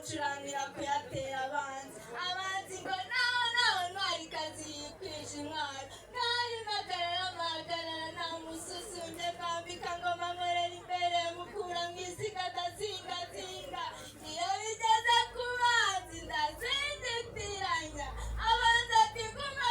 nkamucuranira kuyatera abanzi ngo naho ntwarikazi yikwije intwaro ntari magarara nta mususumbye kwambika ngoma nkorera imbere mukura mw'isiga ndazingazinga iyo bigeze ku banzi ndazinditiranya abanzi ati guma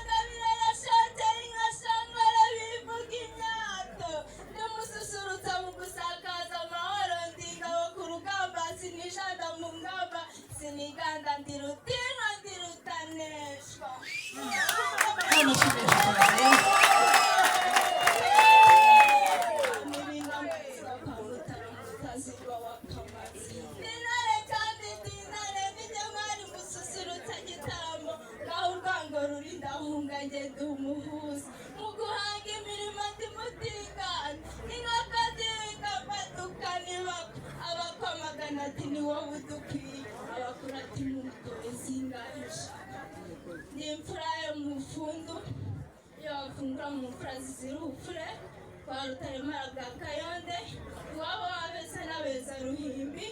ngabire yashotera inka shangora bivuga imyato ndamususurutsa mu gusakaza amahoro ndingabo ku rugamba sinijanda mu ngamba siniganda ndirutinwa ndirutaneshwa ngende umuhuza mu guhanga imirimo ndimutingana inkoka z'ibikapadukana abakwamagana ati ni wowe udukwiye abakuru ati mumutoye zingahisha ni imfura yo mu fundu iyo bafungura mu mfura zizira ubupfure kwa Rutaremara bwa Kayonde iwabo w'abeza n'abeza Ruhimbi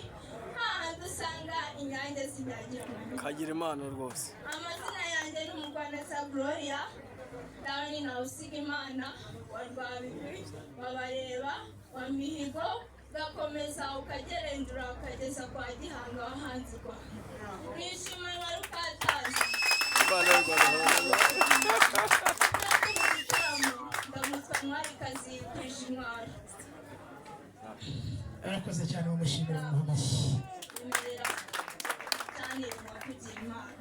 hahandi usanga inyange zinyagira kagira imana rwose. Amazina yanjye ni Umugwaneza Gloria Dani na Usigimana wa Rwabigwi wabareba wa Mihigo gakomeza ukagerendura ukageza kwa Gihanga wahanzirwa nishimira rukatazi ndamutwa Ntwarikazi yikwije intwaro. Arakoze cyane umushimira mu mashyi cyane kugira imana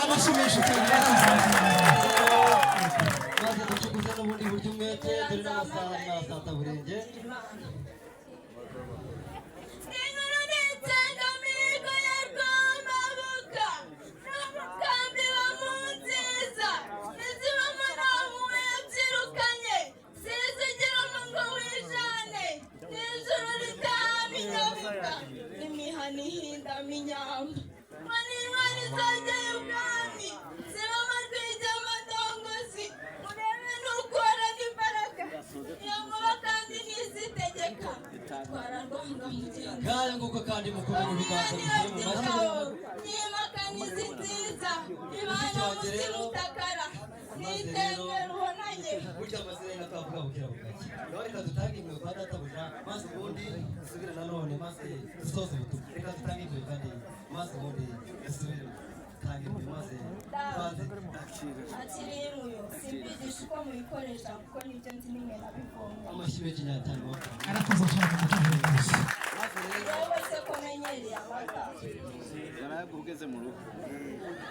abashimisha cyane maze ducukuze n'ubundi buryo umwete turi n'amasaha na sata burenge imihana ihinda minyamba manirwani zageye ubwami ziba amajwi y'amadongozi murebe n'ukora n'imbaraga iyo nkuba kandi ntizitegeka twararwanga mugenzi ngayo nguko kandi mukuru mu biganza bishyire mu mashyi nyimakanizi nziza ibana umutima utakara nitenge ruhonanye burya amazina y'inakavuga bukira bugake nawe reka dutange imwe kwa databuja maze ubundi dusubire nanone maze dusoze ubutumwa reka dutange imwe kandi maze ubundi dusubire dutange imwe maze tubanze akiriye muyo simbigisha uko muyikoresha kuko nibyo nzi nimwe nabivomye amashyi menshi n'atanu arakoze cyane umushimira rwose wowe se ko menyereye amata yaragugeze mu rugo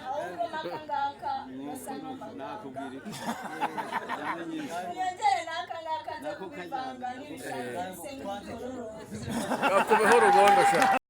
ahubwo n'aka ngaka gasa n'amata nakubwira iki wiyongere n'aka ngaka nze kubivanga n'ibishaka se nk'ikororo akubeho urugondo sha